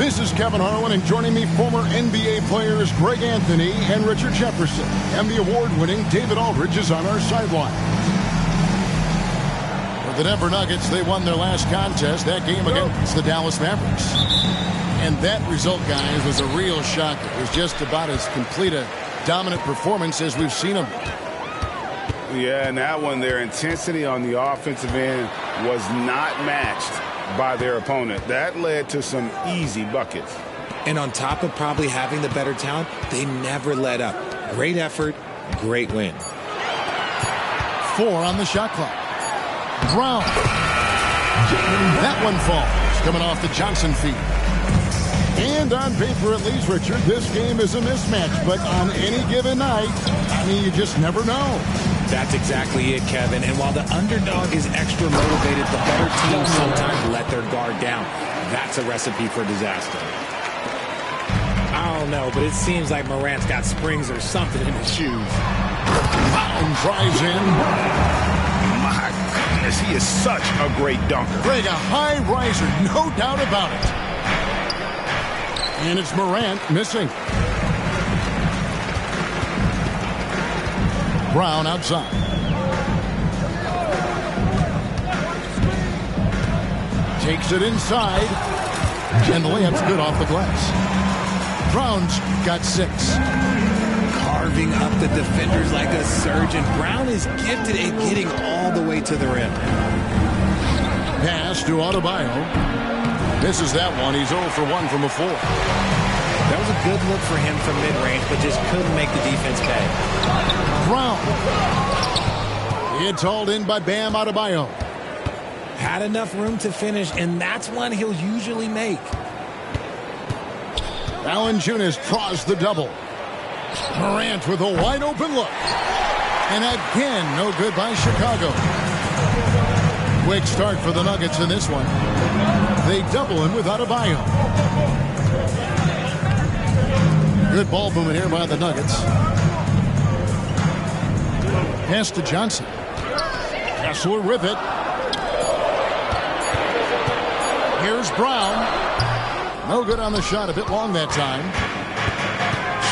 This is Kevin Harlan, and joining me, former NBA players Greg Anthony and Richard Jefferson. And the award-winning David Aldridge is on our sideline. For the Denver Nuggets, they won their last contest, that game against the Dallas Mavericks. And that result, guys, was a real shocker. It was just about as complete a dominant performance as we've seen them. Yeah, and that one, their intensity on the offensive end was not matched by their opponent. That led to some easy buckets. And on top of probably having the better talent, they never let up. Great effort, great win. 4 on the shot clock. Brown. That one falls, coming off the Johnson feed. And on paper, at least, Richard, this game is a mismatch. But on any given night, I mean, you just never know. That's exactly it, Kevin. And while the underdog is extra motivated, the better teams sometimes let their guard down. That's a recipe for disaster. I don't know, but it seems like Morant's got springs or something in his shoes. Brown drives in. My goodness, he is such a great dunker. Greg, a high riser, no doubt about it. And it's Morant missing. Brown outside. Takes it inside. And the layup's good off the glass. Brown's got 6. Carving up the defenders like a surgeon. Brown is gifted at getting all the way to the rim. Pass to Adebayo. Misses that one. He's 0 for 1 from a 4. That was a good look for him from mid-range, but just couldn't make the defense pay. Brown. It's hauled in by Bam Adebayo. Had enough room to finish, and that's one he'll usually make. Valanciunas draws the double. Morant with a wide-open look. And again, no good by Chicago. Quick start for the Nuggets in this one. They double him with Adebayo. Good ball movement here by the Nuggets. Pass to Johnson. Kessler with it. Here's Brown. No good on the shot. A bit long that time.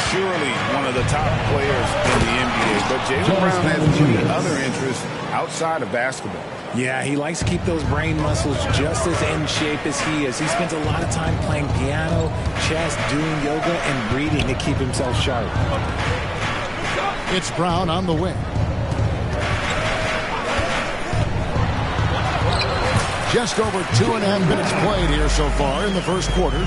Surely one of the top players in the NBA, but Jaylen Brown has many other interests outside of basketball. Yeah, he likes to keep those brain muscles just as in shape as he is. He spends a lot of time playing piano, chess, doing yoga, and reading to keep himself sharp. It's Brown on the wing. Just over 2.5 minutes played here so far in the first quarter.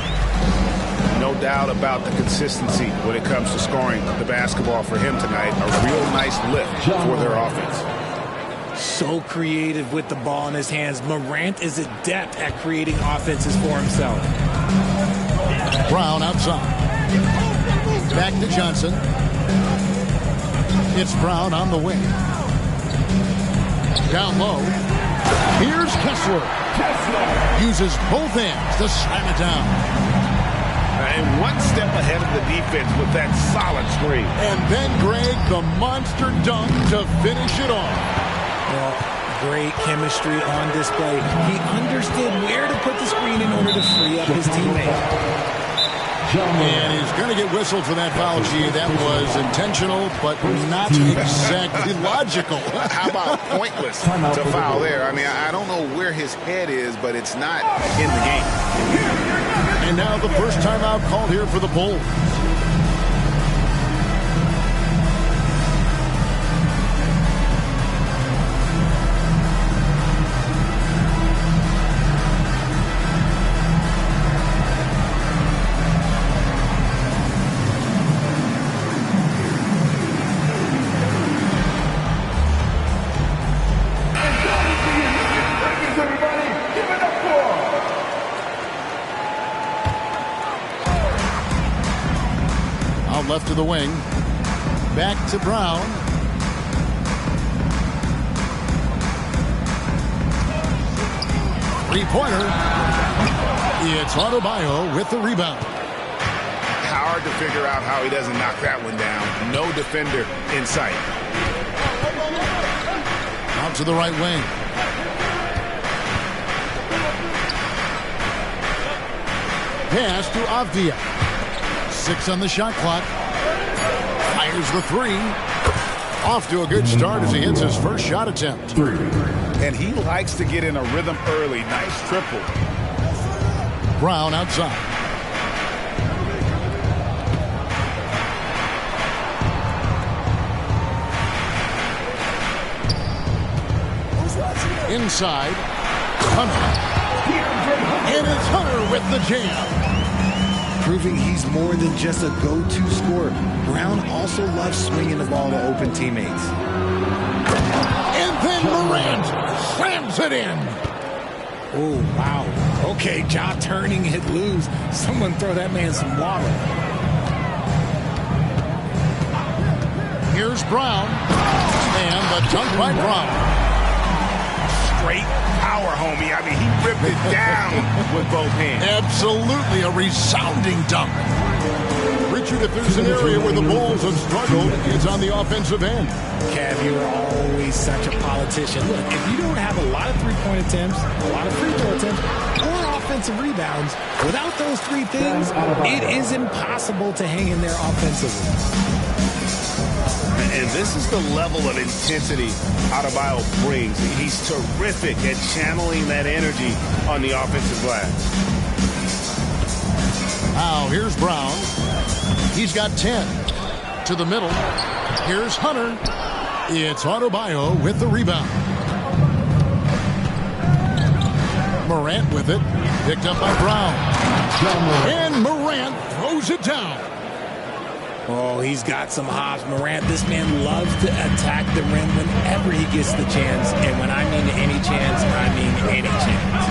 No doubt about the consistency when it comes to scoring the basketball for him tonight. A real nice lift for their offense. So creative with the ball in his hands. Morant is adept at creating offenses for himself. Brown outside. Back to Johnson. It's Brown on the wing. Down low. Here's Kessler. Uses both hands to slam it down. And one step ahead of the defense with that solid screen. And then, Greg, the monster dunk to finish it off. Well, great chemistry on display. He understood where to put the screen in order to free up his teammate. And he's going to get whistled for that foul, G. That was intentional, but not exactly logical. How about pointless to foul there? I mean, I don't know where his head is, but it's not in the game. And now the first timeout called here for the Bulls. Left to the wing. Back to Brown. Three-pointer. It's Adebayo with the rebound. Hard to figure out how he doesn't knock that one down. No defender in sight. Out to the right wing. pass to Avdia. 6 on the shot clock. Fires the 3. Off to a good start as he hits his first shot attempt. And he likes to get in a rhythm early. Nice triple. Brown outside. Inside. Hunter. And it's Hunter with the jam. Proving he's more than just a go-to scorer. Brown also loves swinging the ball to open teammates. And then Morant slams it in. Oh, wow. Okay, jaw turning it loose. Someone throw that man some water. Here's Brown. And the dunk by Brown. Straight power, homie. I mean, he ripped it down with both hands. Absolutely a resounding dunk. Richard, if there's an area where the Bulls have struggled, it's on the offensive end. Cav, you're always such a politician. Look, if you don't have a lot of three-point attempts, a lot of free throw attempts, or offensive rebounds, without those 3 things, it is impossible to hang in there offensively. And this is the level of intensity Adebayo brings. He's terrific at channeling that energy on the offensive glass. Now, here's Brown. He's got 10. To the middle. Here's Hunter. It's Adebayo with the rebound. Morant with it. Picked up by Brown. And Morant throws it down. Oh, he's got some hops. Morant, this man loves to attack the rim whenever he gets the chance. And when I mean any chance, I mean any chance.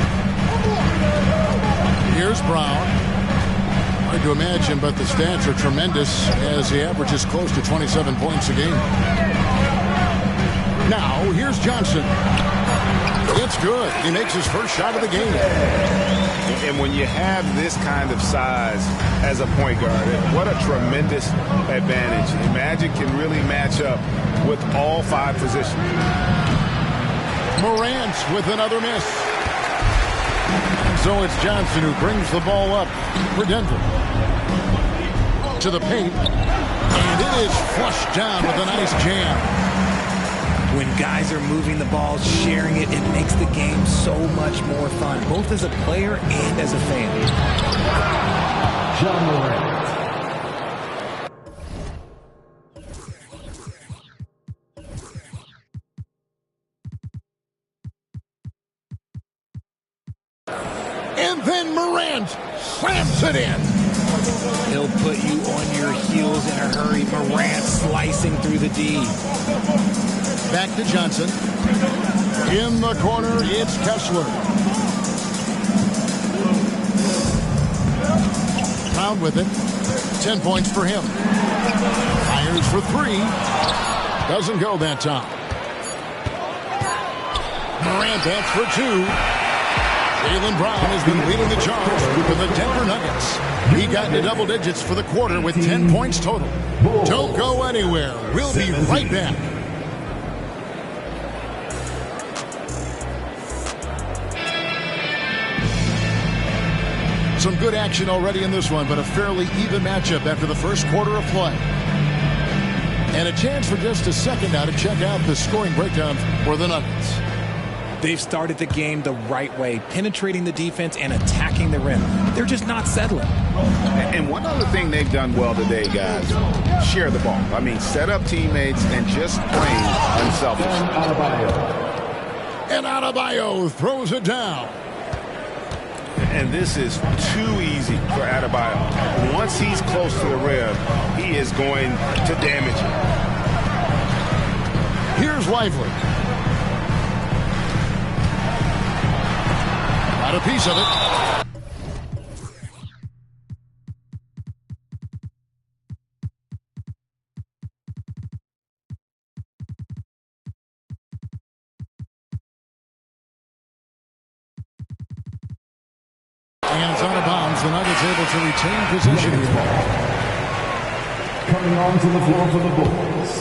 Here's Brown. Hard to imagine, but the stats are tremendous as he averages close to 27 points a game. Now, here's Johnson. It's good. He makes his first shot of the game. And when you have this kind of size as a point guard, what a tremendous advantage. Magic can really match up with all 5 positions. Morant with another miss. And so it's Johnson who brings the ball up for Denver. To the paint. And it is flushed down with a nice jam. When guys are moving the ball, sharing it, it makes the game so much more fun, both as a player and as a fan. John Morant. And then Morant slams it in. He'll put you on your heels in a hurry. Morant slicing through the D. Back to Johnson. In the corner, it's Kessler. Brown with it. 10 points for him. Fires for 3. Doesn't go that time. Morant bats for 2. Jaylen Brown has been leading the charge for the Denver Nuggets. He got into double digits for the quarter with 10 points total. Don't go anywhere. We'll be right back. Some good action already in this one, but a fairly even matchup after the first quarter of play. And a chance for just a second now to check out the scoring breakdown for the Nuggets. They've started the game the right way, penetrating the defense and attacking the rim. They're just not settling. And one other thing they've done well today, guys, share the ball. I mean, set up teammates and just plain unselfish. And Adebayo throws it down. And this is too easy for Adebayo. Once he's close to the rim, he is going to damage it. Here's Lively. Got a piece of it. And it's out of bounds. The Nuggets able to retain possession of the ball. Coming on to the floor for the Bulls,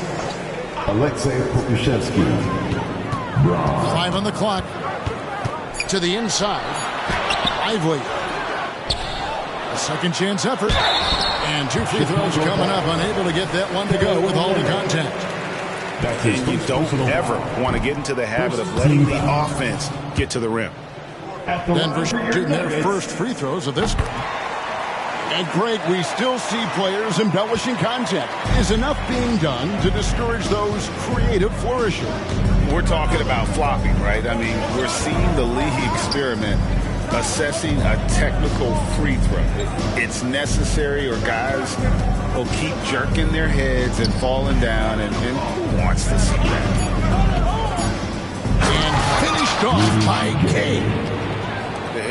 Alexei Pokusevski. 5 on the clock. To the inside. Lively. Second chance effort. And 2 free throws coming up. Unable to get that one to go with all the contact. And you don't ever want to get into the habit of letting the offense get to the rim. Denver shooting their first free throws of this. And Greg, we still see players embellishing contact. Is enough being done to discourage those creative flourishes? We're talking about flopping, right? I mean, we're seeing the league experiment assessing a technical free throw. It's necessary, or guys will keep jerking their heads and falling down, and who wants to see that? And finished off by Gay.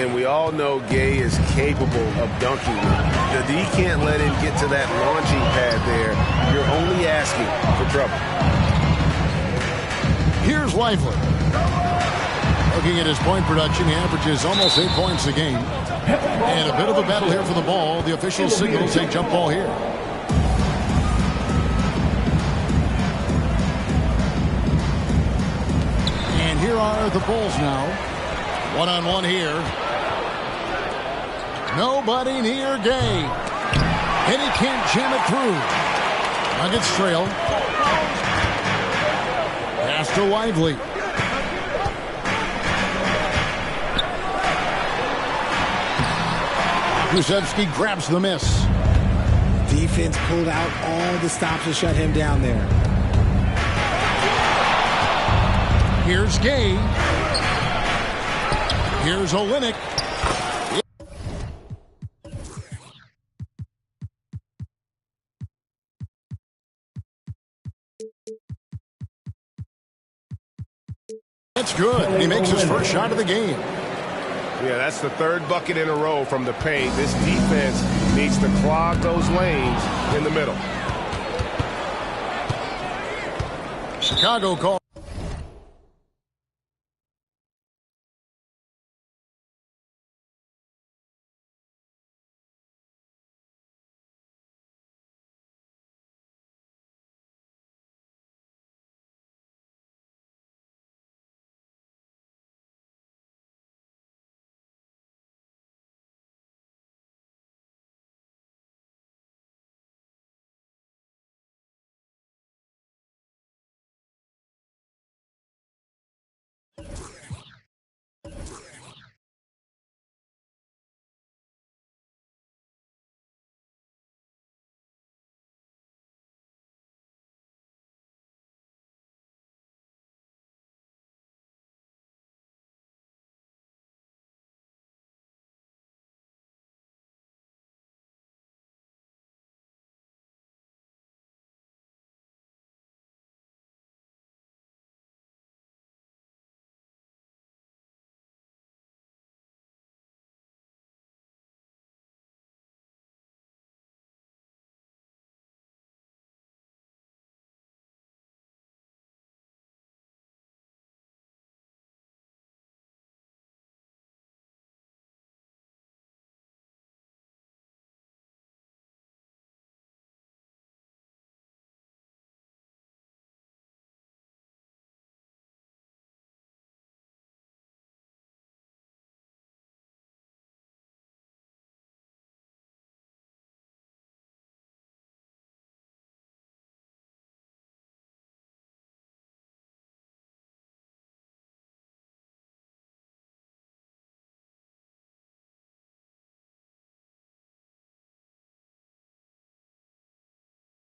And we all know Gay is capable of dunking. You can't let him get to that launching pad there. You're only asking for trouble. Here's Lively. Looking at his point production, he averages almost 8 points a game. And a bit of a battle here for the ball. The official signals a jump ball here. And here are the Bulls now. One-on-one here. Nobody near Gay. And he can't jam it through. Nuggets trail. Pass to Lively. Krzyzewski grabs the miss. Defense pulled out all the stops to shut him down there. Here's Gay. Here's Olynyk. That's good. He makes his first shot of the game. Yeah, that's the third bucket in a row from the paint. This defense needs to clog those lanes in the middle. Chicago call.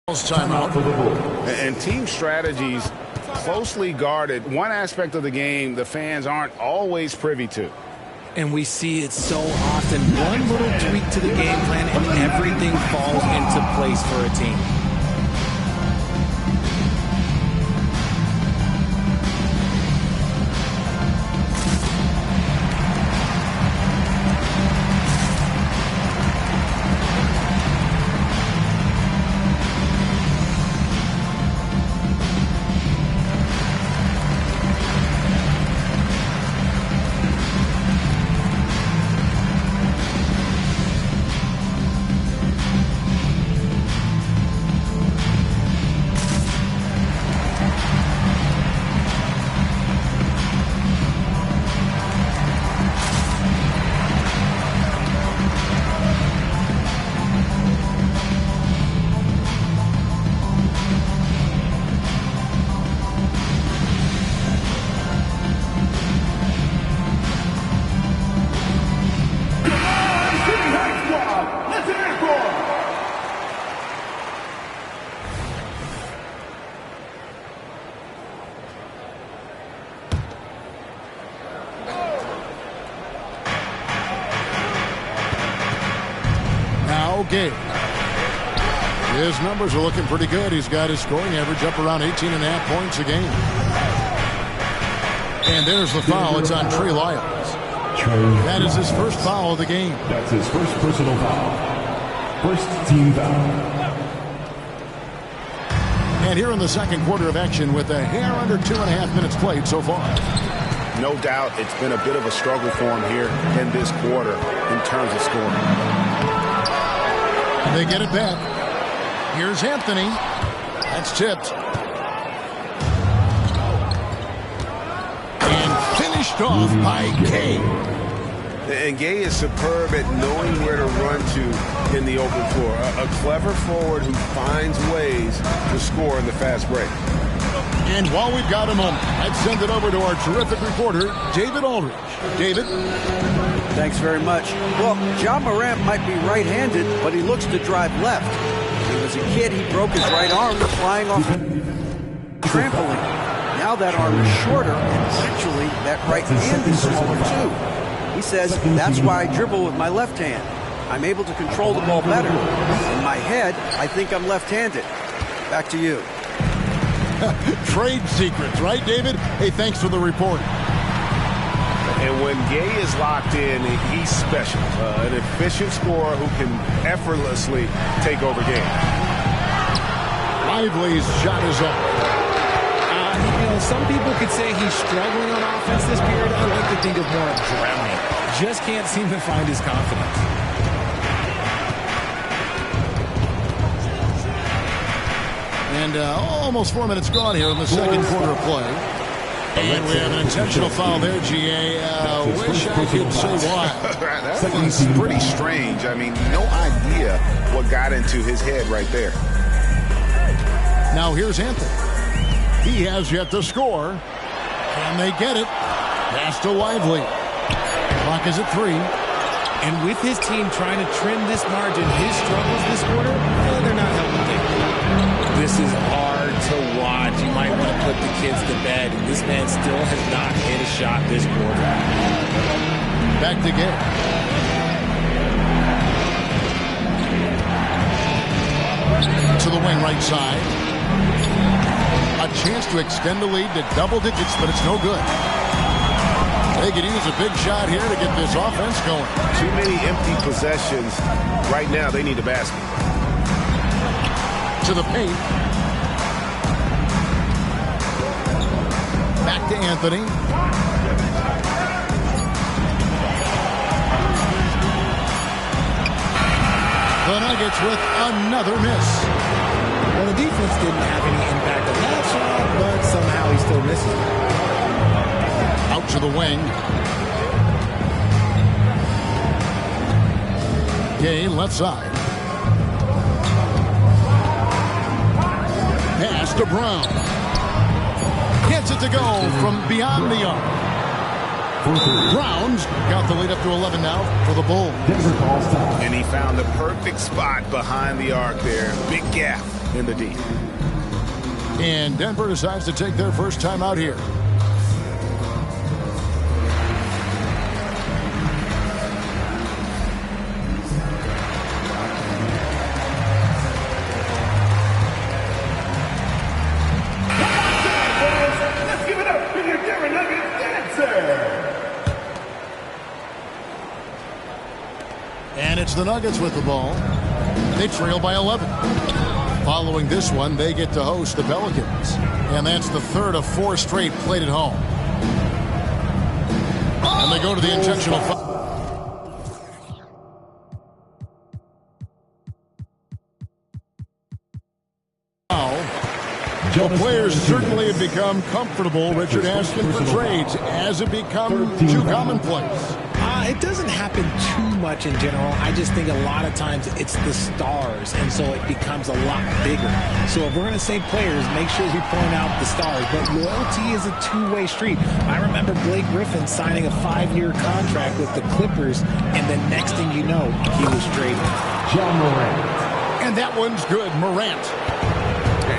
Timeout for the Bulls. And team strategies closely guarded. One aspect of the game the fans aren't always privy to. And we see it so often. One little tweak to the game plan and everything falls into place for a team. Gay. His numbers are looking pretty good. He's got his scoring average up around 18.5 points a game. And there's the foul. It's on Trey Lyles. That is his first foul of the game. That's his first personal foul. First team foul. And here in the second quarter of action with a hair under 2.5 minutes played so far. No doubt it's been a bit of a struggle for him here in this quarter in terms of scoring. They get it back. Here's Anthony. That's tipped. And finished off by Gay. And Gay is superb at knowing where to run to in the open floor. A clever forward who finds ways to score in the fast break. And while we've got a moment, I'd send it over to our terrific reporter, David Aldridge. David? Thanks very much. Well, Ja Morant might be right-handed, but he looks to drive left. When he was a kid, he broke his right arm flying off a trampoline. Now that arm is shorter, and actually that right hand is smaller too. He says, that's why I dribble with my left hand. I'm able to control the ball better. In my head, I think I'm left-handed. Back to you. Trade secrets, right, David? Hey, thanks for the report. And when Gay is locked in, he's special. An efficient scorer who can effortlessly take over games. Lively's shot is up. Some people could say he's struggling on offense this period. I like to think of more of drowning. Just can't seem to find his confidence. And almost 4 minutes gone here in the second quarter of play. And we have an intentional foul there, GA. Wish I could say why. That one's pretty strange. I mean, no idea what got into his head right there. Now here's Anthony. He has yet to score. Can they get it? Pass to Lively. Clock is at 3. And with his team trying to trim this margin, his struggles this quarter, they're not helping things. This is hard to watch. You might want to put the kids to bed. This man still has not hit a shot this quarter. Back to Gay. To the wing right side. A chance to extend the lead to double digits, but it's no good. They could use a big shot here to get this offense going. Too many empty possessions. Right now, they need a basket. To the paint. Back to Anthony. The Nuggets with another miss. Well, the defense didn't have any impact on that shot, but somehow he still misses. Out to the wing. Gay left side. Pass to Brown. Gets it to go from beyond the arc. Brown's got the lead up to 11 now for the Bulls. And he found the perfect spot behind the arc there. Big gap in the D. And Denver decides to take their first time out here. Let's give it up for your Denver Nuggets dancer. And it's the Nuggets with the ball. They trail by 11. Following this one, they get to host the Pelicans. And that's the third of 4 straight played at home. And they go to the intentional foul. The players certainly have become comfortable, Richard, asking for trades. Has it become too commonplace? It doesn't happen too much in general. I just think a lot of times it's the stars, and so it becomes a lot bigger. So if we're going to say players, make sure we point out the stars. But loyalty is a two-way street. I remember Blake Griffin signing a 5-year contract with the Clippers, and the next thing you know, he was traded. Ja Morant. And that one's good, Morant.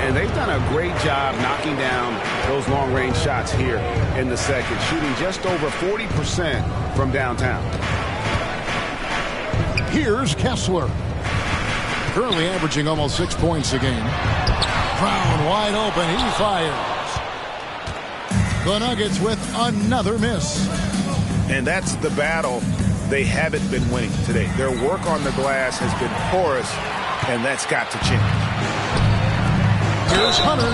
And they've done a great job knocking down those long-range shots here in the second, shooting just over 40% from downtown. Here's Kessler. currently averaging almost 6 points a game. Brown wide open. He fires. The Nuggets with another miss. And that's the battle they haven't been winning today. Their work on the glass has been porous, and that's got to change. Here's Hunter.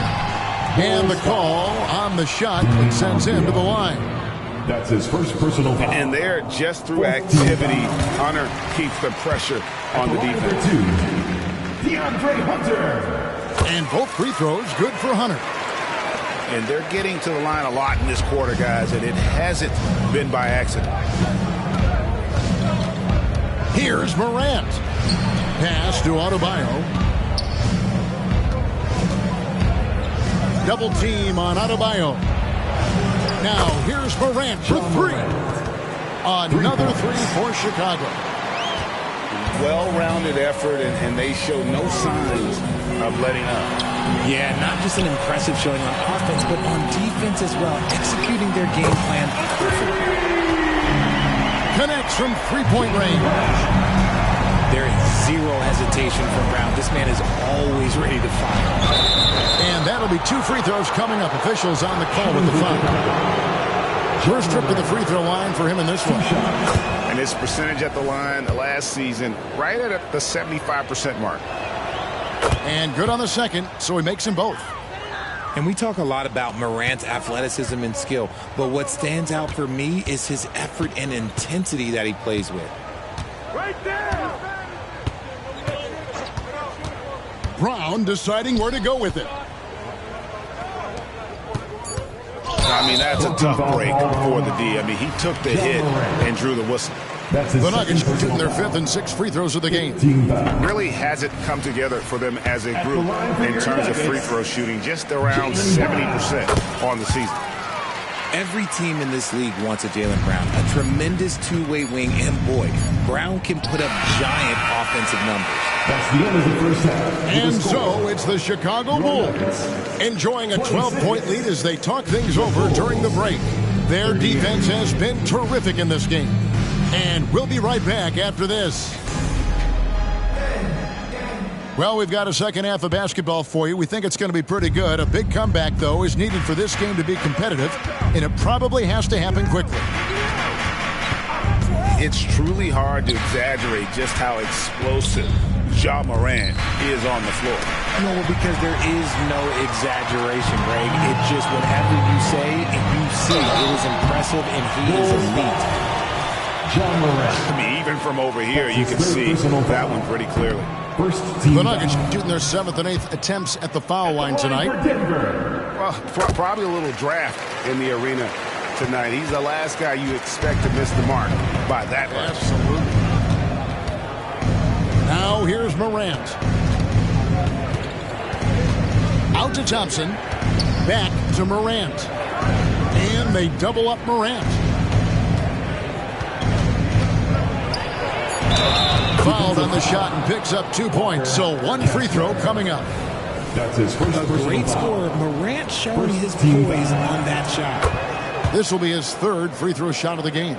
And the call on the shot that sends him to the line. That's his first personal foul. And there, just through activity, Hunter keeps the pressure on the defense. DeAndre Hunter. And both free throws good for Hunter. And they're getting to the line a lot in this quarter, guys, and it hasn't been by accident. Here's Morant. Pass to Adebayo. Double team on Adebayo. Now here's Morant for three. Another three for Chicago. Well-rounded effort, and they show no signs of letting up. Yeah, not just an impressive showing on offense, but on defense as well, executing their game plan perfectly. Connects from three-point range. There is zero hesitation from Brown. This man is always ready to fire. And that'll be 2 free throws coming up. Officials on the call with the foul. First trip to the free throw line for him in this one. And his percentage at the line last season, right at the 75% mark. And good on the second, so he makes them both. And we talk a lot about Morant's athleticism and skill, but what stands out for me is his effort and intensity that he plays with. Right there! Brown deciding where to go with it. I mean, that's a tough break for the D. I mean, he took the hit and drew the whistle. The Nuggets shooting their 5th and 6th free throws of the game. Really hasn't come together for them as a group in terms of free throw shooting, just around 70% on the season. Every team in this league wants a Jaylen Brown, a tremendous two-way wing, and boy, Brown can put up giant offensive numbers. That's the end of the first half. And so it's the Chicago Bulls enjoying a 12-point lead as they talk things over during the break. Their defense has been terrific in this game. And we'll be right back after this. Well, we've got a second half of basketball for you. We think it's going to be pretty good. A big comeback, though, is needed for this game to be competitive, and it probably has to happen quickly. It's truly hard to exaggerate just how explosive Ja Morant is on the floor. No, because there is no exaggeration, Greg. It's just whatever you say and you see. It is impressive, and he is elite. Ja Morant. I mean, even from over here, you can see that one pretty clearly. The Nuggets shooting their 7th and 8th attempts at the foul line tonight. Well, probably a little draft in the arena tonight. He's the last guy you expect to miss the mark by that much. Absolutely. Now here's Morant. Out to Thompson. Back to Morant. And they double up Morant. Fouled on the shot and picks up 2 points. So 1 free throw coming up. That's his first Great scorer. Morant showing his poise on that shot. This will be his 3rd free throw shot of the game.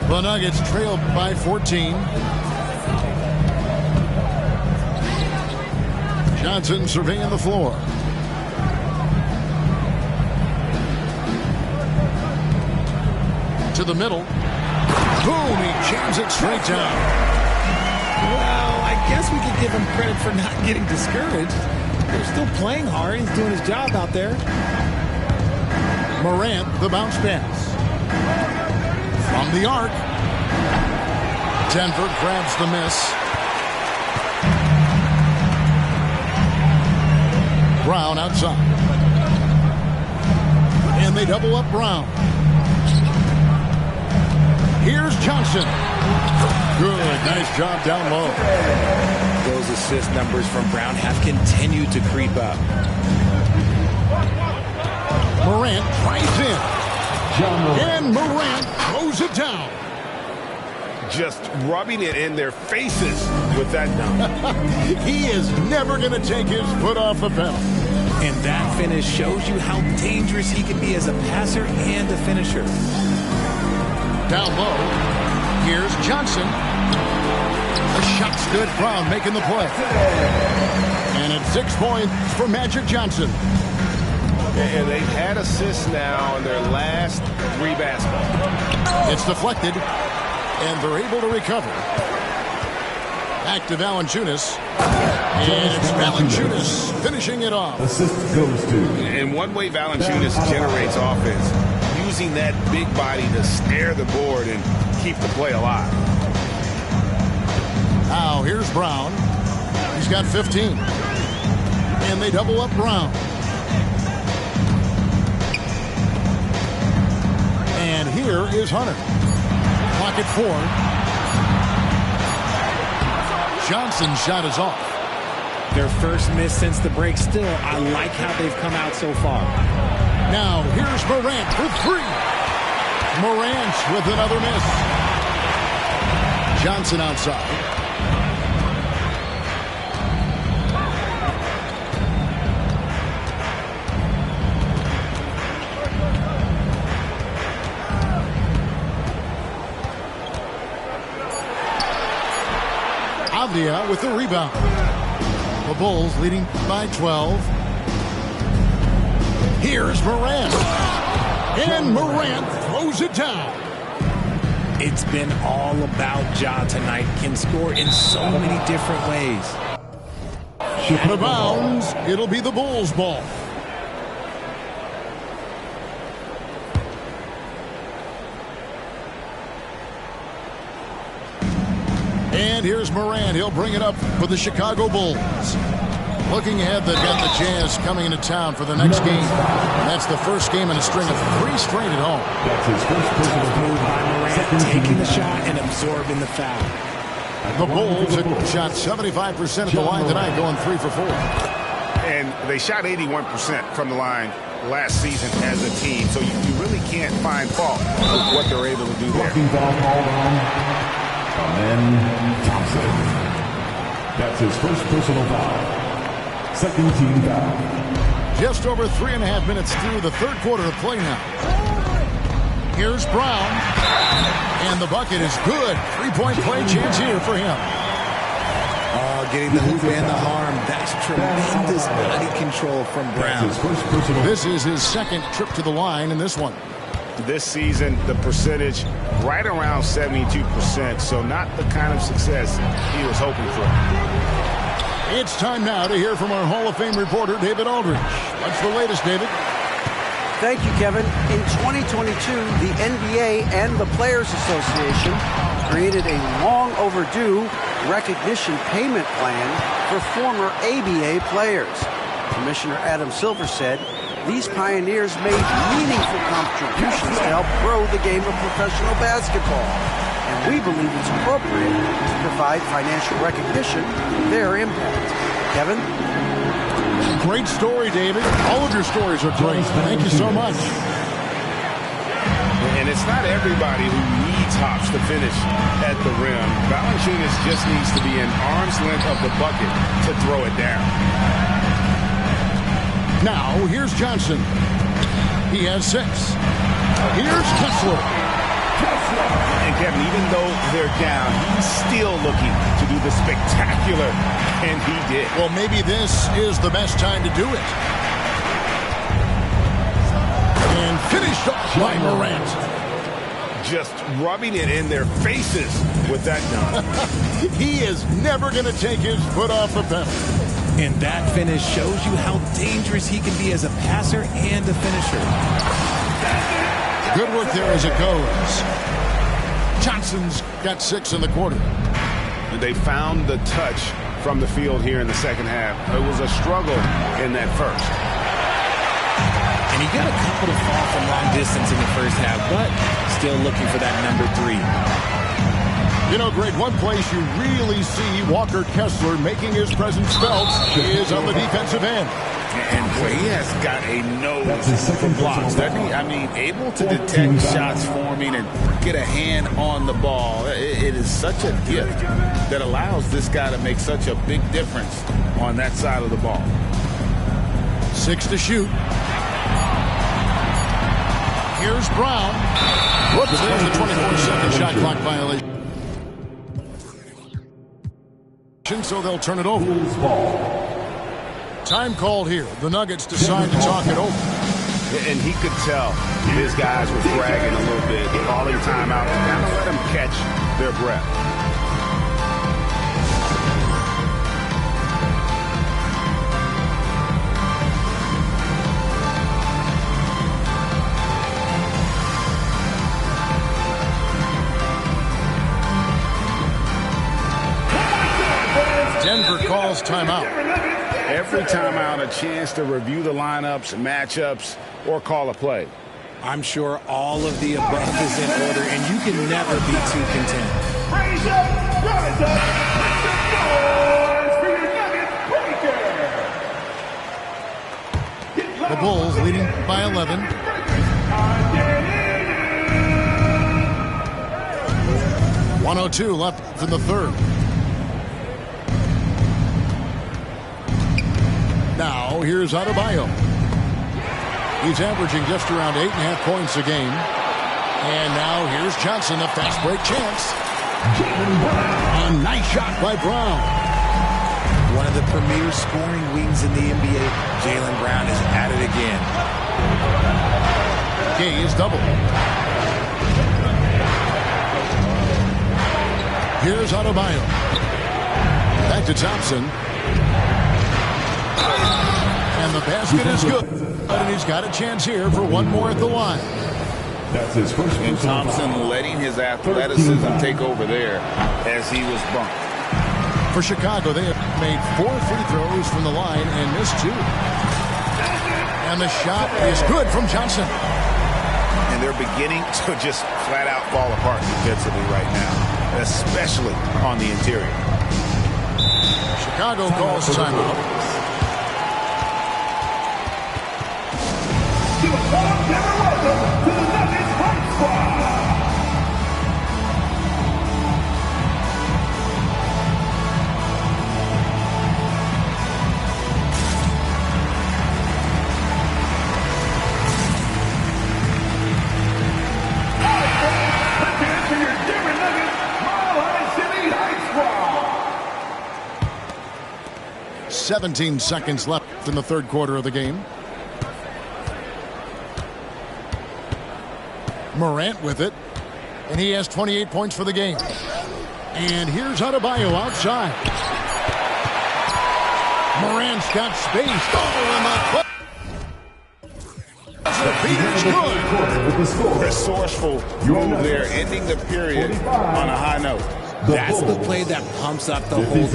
The Nuggets trailed by 14. Johnson surveying the floor. To the middle. Boom, he jams it straight down. Well, I guess we could give him credit for not getting discouraged. They're still playing hard. He's doing his job out there. Morant, the bounce pass. From the arc. Denver grabs the miss. Brown outside. And they double up Brown. Here's Johnson. Good, nice job down low. Those assist numbers from Brown have continued to creep up. Morant drives in. And Morant throws it down. Just rubbing it in their faces with that dunk. He is never going to take his foot off the pedal. And that finish shows you how dangerous he can be as a passer and a finisher. Down low. Here's Johnson. The shot's good. Brown making the play. And it's 6 points for Magic Johnson. And they've had assists now in their last 3 basketballs. It's deflected, and they're able to recover. Back to Valanciunas. And it's Valanciunas finishing it off. Assist goes to. And one way Valanciunas generates offense, using that big body to stare the board and keep the play alive. Now here's Brown. He's got 15. And they double up Brown. And here is Hunter. Clock at 4. Johnson's shot is off. Their first miss since the break. Still, I like how they've come out so far. Now here's Morant for 3. Morant with another miss. Johnson outside. Avdia with the rebound. The Bulls leading by 12. Here's Morant. And Morant throws it down. It's been all about Ja tonight. Can score in so many different ways. Out of bounds. It'll be the Bulls' ball. And here's Morant. He'll bring it up for the Chicago Bulls. Looking ahead, they've got the Jazz coming into town for the next game. And that's the first game in a string of 3 straight at home. That's his first personal move By Morant, taking the shot and absorbing the foul. The Bulls had shot 75% at the line tonight, going 3 for 4. And they shot 81% from the line last season as a team. So you really can't find fault with what they're able to do there. blocking foul called on Amen Thompson. That's his first personal foul. Second team foul. Just over 3.5 minutes through the third quarter of play now. Here's Brown. And the bucket is good. 3-point play chance here for him. Oh, getting the hoop and the harm. That's tremendous body control from Brown. His first personal. This is his second trip to the line in this one. This season, the percentage right around 72%, so not the kind of success he was hoping for. It's time now to hear from our Hall of Fame reporter, David Aldridge. What's the latest, David? Thank you, Kevin. In 2022, the NBA and the Players Association created a long overdue recognition payment plan for former ABA players. Commissioner Adam Silver said, these pioneers made meaningful contributions to help grow the game of professional basketball, and we believe it's appropriate to provide financial recognition for their impact. Kevin? Great story, David. All of your stories are great. Thank you so much. And it's not everybody who needs hops to finish at the rim. Valanciunas just needs to be an arm's length of the bucket to throw it down. Now, here's Johnson. He has 6. Here's Kessler. And Kevin, even though they're down, he's still looking to do the spectacular, and he did. Well, maybe this is the best time to do it. And finished off by Morant. Just rubbing it in their faces with that dunk. He is never going to take his foot off the pedal. And that finish shows you how dangerous he can be as a passer and a finisher. Good work there as it goes. Johnson's got 6 in the quarter. They found the touch from the field here in the second half. It was a struggle in that first. And he got a couple to fall from long distance in the first half, but still looking for that number 3. You know, Greg, one place you really see Walker Kessler making his presence felt is on the defensive end. And boy, he has got a nose for blocks, doesn't he? I mean, able to detect shots forming and get a hand on the ball. It is such a gift that allows this guy to make such a big difference on that side of the ball. 6 to shoot. Here's Brown. Whoops, there's a 24-second shot clock violation. So they'll turn it over. Bulls ball. Time called here. The Nuggets decide to talk it over. And he could tell his guys were dragging a little bit, calling timeout, and kind of let them catch their breath. Denver calls timeout. Every timeout, a chance to review the lineups, matchups, or call a play. I'm sure all of the above is in order, and you can never be too content. Raise up, rise up, make some noise for your Nuggets breaker. The Bulls leading by 11. .102 left in the third. Now, here's Adebayo. He's averaging just around 8.5 points a game. And now here's Johnson, a fast break chance. A nice shot by Brown. One of the premier scoring wings in the NBA. Jaylen Brown is at it again. Gay is double. Here's Adebayo. Back to Thompson. And the basket is good. And he's got a chance here for one more at the line. That's his first. And Thompson letting his athleticism take over there as he was bumped. For Chicago, they have made 4 free throws from the line and missed 2. And the shot is good from Johnson. And they're beginning to just flat out fall apart defensively right now, especially on the interior. Chicago calls timeout. Give a warm welcome to the Nuggets Hype Squad. Again to your Denver Nuggets Mile High City Hype Squad. 17 seconds left in the third quarter of the game. Morant with it, and he has 28 points for the game. And here's Adebayo outside. Morant's got space. Oh, and the beat is good. Resourceful move there, ending the period on a high note. That's the play that pumps up the whole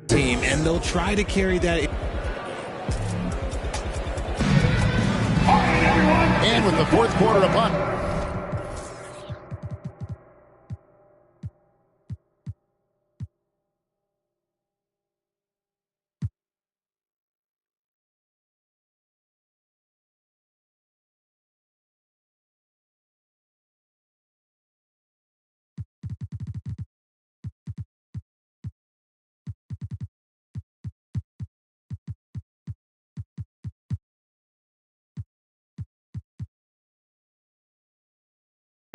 team, and they'll try to carry that. And with the fourth quarter upon.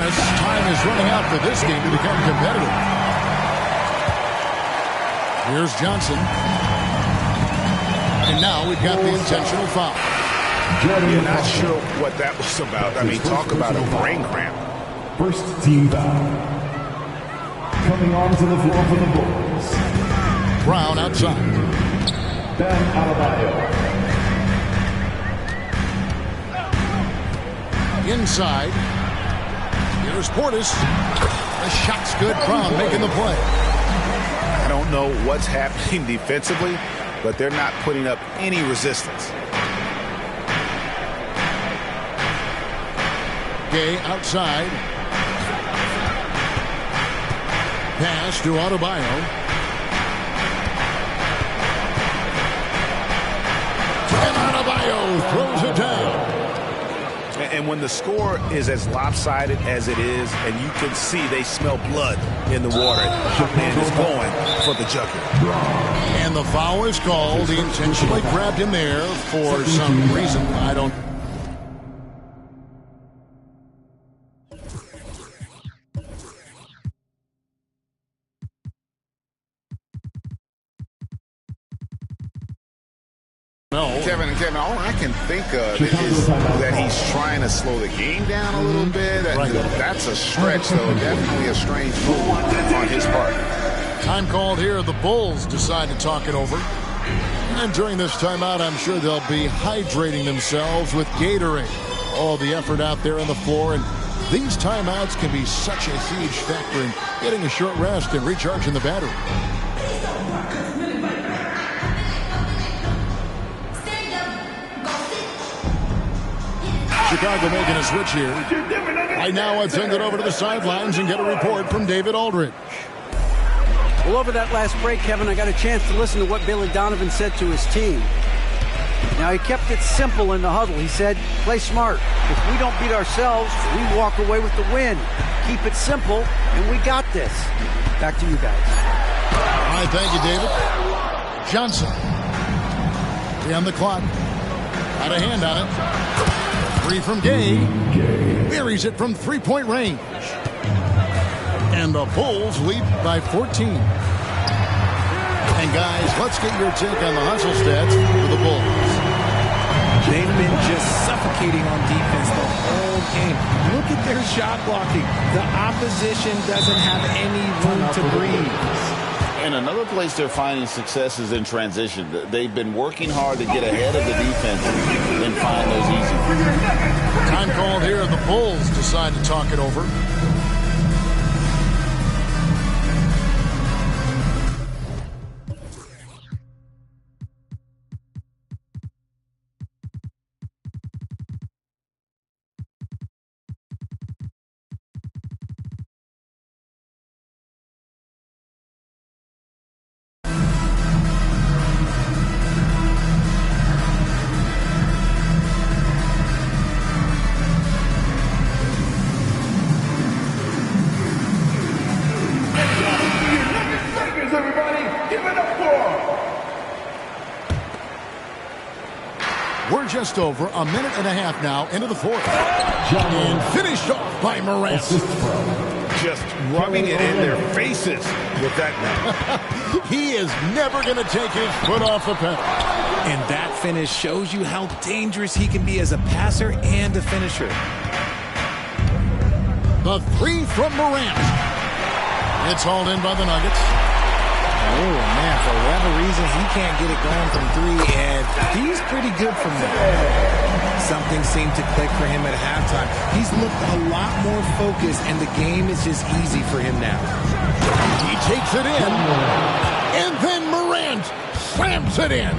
Time is running out for this game to become competitive. Here's Johnson. And now we've got the intentional foul. You're not sure what that was about. I mean, talk about a brain cramp. First team foul. Coming onto the floor for the Bulls. Brown outside. Ben Adebayo. Inside. Here's Portis. The shot's good. Brown making the play. I don't know what's happening defensively, but they're not putting up any resistance. Gay outside. Pass to Adebayo. And Adebayo throws it down. And when the score is as lopsided as it is, and you can see they smell blood in the water, the man is going for the jugular. And the foul is called. He intentionally grabbed him there for some reason. I don't Kevin, all I can think of is that he's trying to slow the game down a little bit. That's a stretch, though. Definitely a strange move on his part. Time called here. The Bulls decide to talk it over. And during this timeout, I'm sure they'll be hydrating themselves with Gatorade. All the effort out there on the floor, and these timeouts can be such a huge factor in getting a short rest and recharging the battery. Chicago making a switch here. Right now, let's send it over to the sidelines and get a report from David Aldridge. Well, over that last break, Kevin, I got a chance to listen to what Billy Donovan said to his team. Now, he kept it simple in the huddle. He said, play smart. If we don't beat ourselves, we walk away with the win. Keep it simple, and we got this. Back to you guys. All right, thank you, David. Johnson. 3 on the clock. Got a hand on it. 3 from Gay. Buries it from three-point range. And the Bulls lead by 14. And guys, let's get your take on the hustle stats for the Bulls. They've been just suffocating on defense the whole game. Look at their shot blocking. The opposition doesn't have any room to breathe. And another place they're finding success is in transition. They've been working hard to get ahead of the defense and find those easy. Time called here. The Bulls decide to talk it over. We're just over a minute and a half now into the fourth. And finished off by Morant. Just rubbing it in their faces with that man. He is never going to take his foot off the pedal. And that finish shows you how dangerous he can be as a passer and a finisher. The 3 from Morant. It's hauled in by the Nuggets. Oh, man, for whatever reason, he can't get it going from 3, and he's pretty good from there. Something seemed to click for him at halftime. He's looked a lot more focused, and the game is just easy for him now. He takes it in, and then Morant slams it in.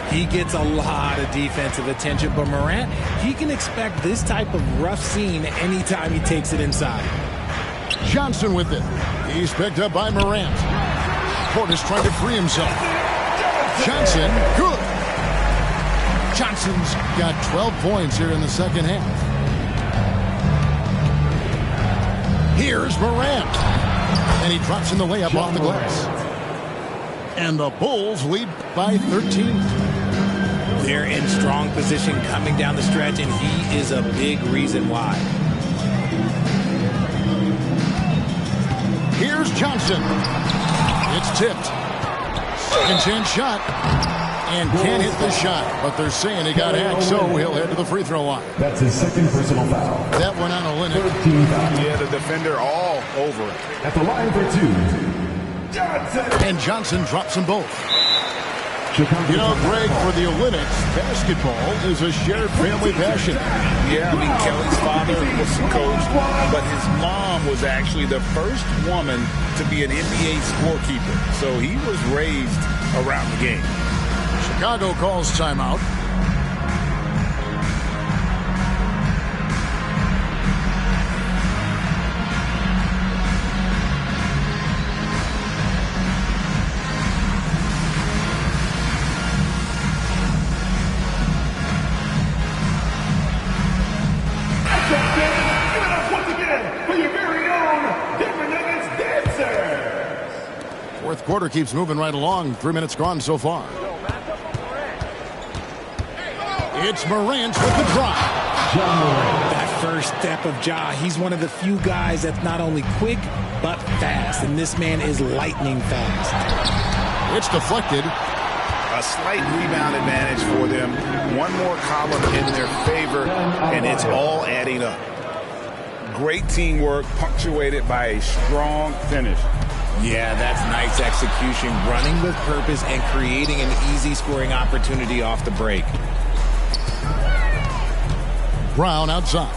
He gets a lot of defensive attention, but Morant, he can expect this type of rough scene anytime he takes it inside. Johnson with it. He's picked up by Morant. Portis trying to free himself. Johnson, good. Johnson's got 12 points here in the second half. Here's Morant. And he drops in the layup off the glass. And the Bulls lead by 13. They're in strong position coming down the stretch, and he is a big reason why. Here's Johnson. It's tipped. Second chance shot. And can't hit the shot. But they're saying he got hacked, so he'll head to the free throw line. That's his second personal foul. That went on Olynyk. Yeah, the defender all over it. At the line for 2, Johnson. And Johnson drops them both. You know, Greg, for the Olympics, basketball is a shared family passion. Yeah, I mean, Kelly's father was the coach, but his mom was actually the first woman to be an NBA scorekeeper. So he was raised around the game. Chicago calls timeout. Fourth quarter keeps moving right along. 3 minutes gone so far. It's Morant with the drop. That first step of Ja, he's one of the few guys that's not only quick, but fast. And this man is lightning fast. It's deflected. a slight rebound advantage for them. One more column in their favor, and it's all adding up. Great teamwork punctuated by a strong finish. Yeah, that's nice execution, running with purpose and creating an easy scoring opportunity off the break. Brown outside.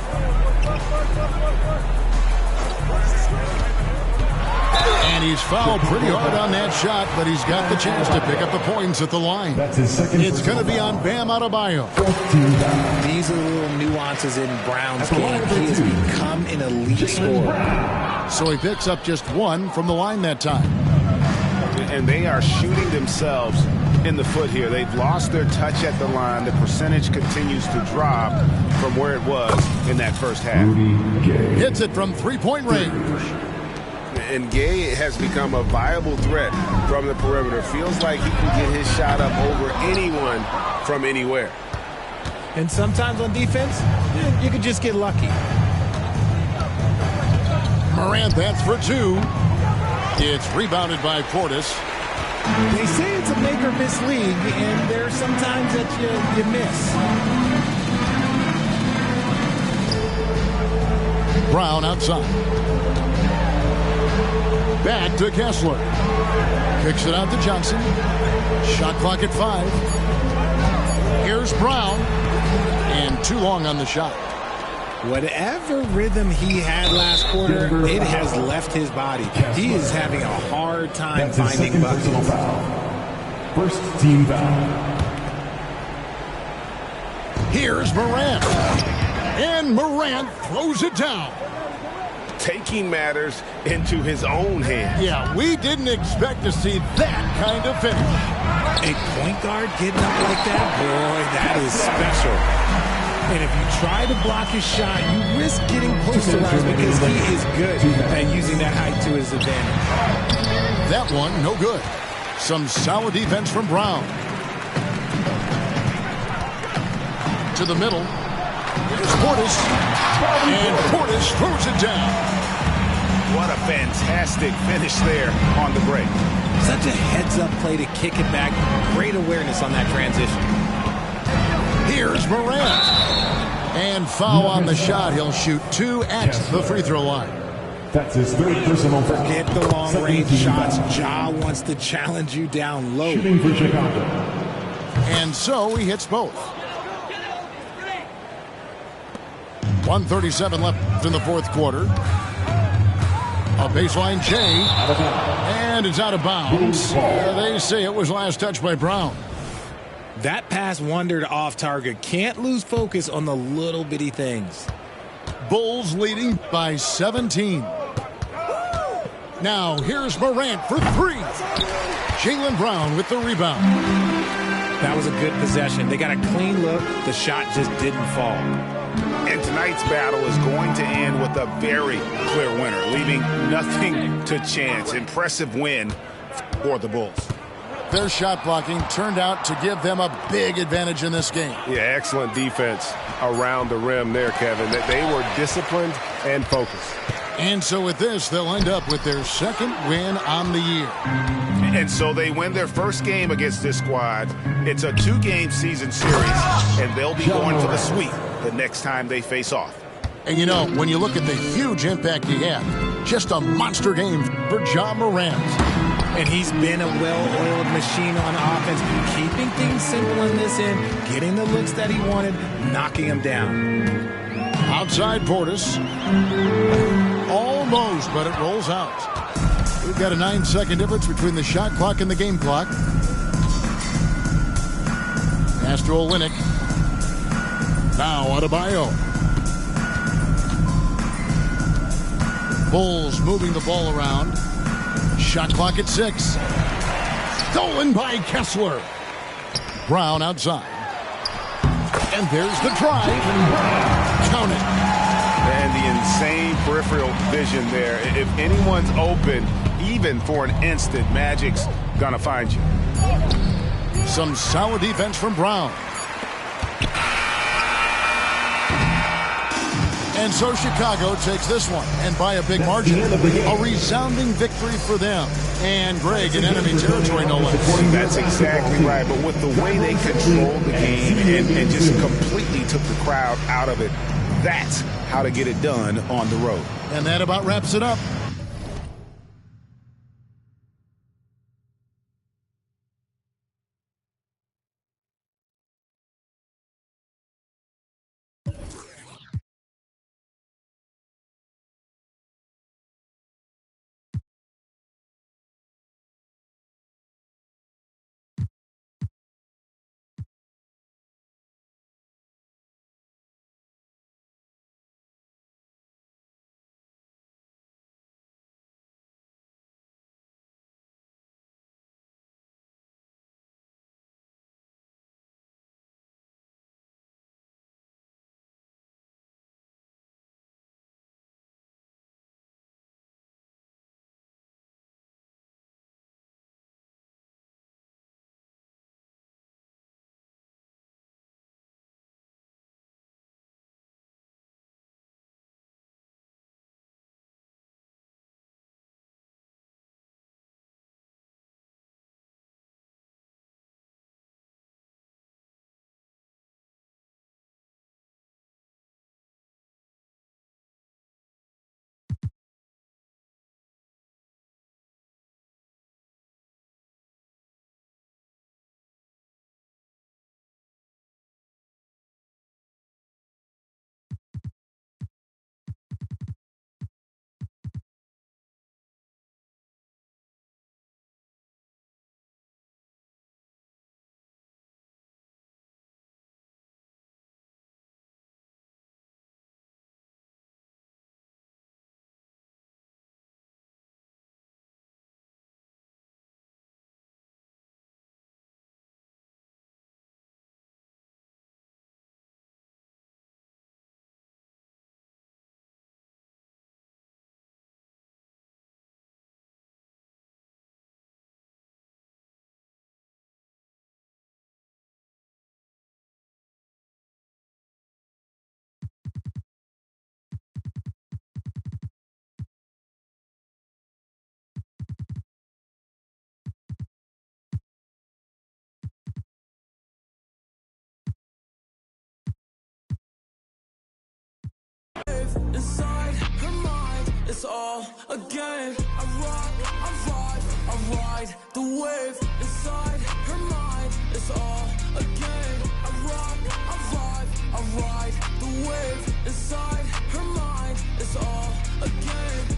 And he's fouled pretty hard on that shot, but he's got the chance to pick up the points at the line. That's his second. It's going to be on Bam Adebayo. These are little nuances in Brown's game. He has become an elite scorer. So he picks up just one from the line that time. And they are shooting themselves in the foot here. They've lost their touch at the line. The percentage continues to drop from where it was in that first half. Hits it from three-point range. And Gay has become a viable threat from the perimeter. Feels like he can get his shot up over anyone from anywhere. And sometimes on defense, you can just get lucky. Morant, that's for two. It's rebounded by Portis. They say it's a make or miss league, and there's sometimes that you miss. Brown outside. Back to Kessler. Kicks it out to Johnson. Shot clock at 5. Here's Brown. And too long on the shot. Whatever rhythm he had last quarter, it has left his body. He is having a hard time finding buckets. First team foul. Here's Morant. And Morant throws it down. Taking matters into his own hands. Yeah, we didn't expect to see that kind of finish. A point guard getting up like that, boy, that is special. And if you try to block his shot, you risk getting posterized because he is good at using that height to his advantage. That one, no good. Some solid defense from Brown. To the middle. Here's Portis. And Portis throws it down. What a fantastic finish there on the break. Such a heads-up play to kick it back. Great awareness on that transition. Here's Morant. And foul on the shot. He'll shoot 2 at the free throw line. That's his third personal foul. Forget the long-range shots. Ja wants to challenge you down low. Shooting for Chicago. And so he hits both. 1:37 left in the fourth quarter. A baseline J. And it's out of bounds. They say it was last touched by Brown. That pass wandered off target. Can't lose focus on the little bitty things. Bulls leading by 17. Now here's Morant for 3. Jaylen Brown with the rebound. That was a good possession. They got a clean look. The shot just didn't fall. And tonight's battle is going to end with a very clear winner, leaving nothing to chance. Impressive win for the Bulls. Their shot blocking turned out to give them a big advantage in this game. Yeah, excellent defense around the rim there, Kevin. They were disciplined and focused. And so with this, they'll end up with their second win on the year. And so they win their first game against this squad. It's a 2-game season series, and they'll be going for the sweep the next time they face off. And you know, when you look at the huge impact he had, just a monster game for Ja Morant. And he's been a well-oiled machine on offense, keeping things simple in this end, getting the looks that he wanted, knocking them down. Outside Portis. Almost, but it rolls out. We've got a 9-second difference between the shot clock and the game clock. Pass to Olynyk. Now Adebayo. Bulls moving the ball around. Shot clock at 6. Stolen by Kessler. Brown outside. And there's the drive. Count it. And the insane peripheral vision there. If anyone's open, even for an instant, Magic's gonna find you. Some solid defense from Brown. And so Chicago takes this one, and by a big margin. A resounding victory for them. And Greg in enemy territory, no less. That's exactly right. But with the way they controlled the game and just completely took the crowd out of it, that's how to get it done on the road. And that about wraps it up. Inside her mind, it's all a game. I rock, I ride the wave. Inside her mind, it's all a game. I rock, I ride the wave. Inside her mind, it's all a game.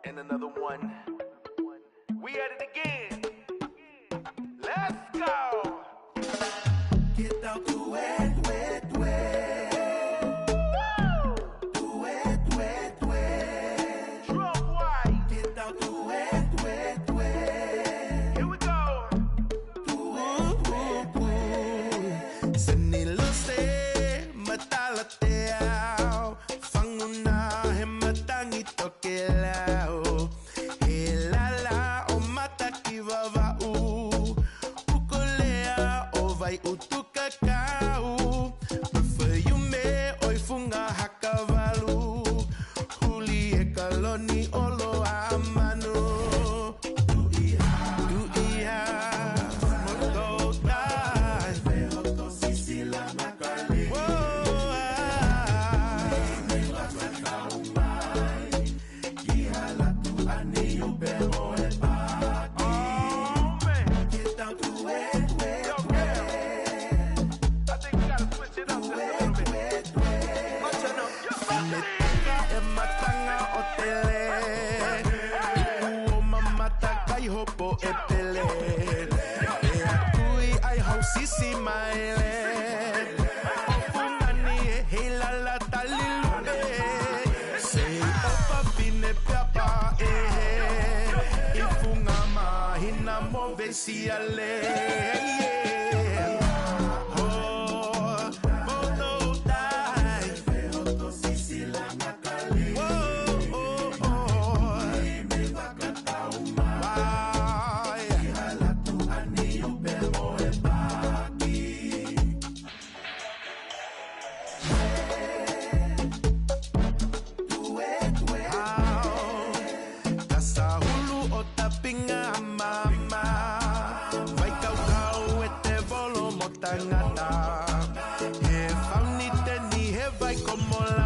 And another one. We at it again. Let's go. Get out the wet, wet, wet. The wet, wet, wet. Drum white. Get out the wet, wet, wet. Here we go. The wet, wet, wet. Sanilo se matalateao. Fanguna hematangi tokelao. Sisi maele, ofu He found it, he have I come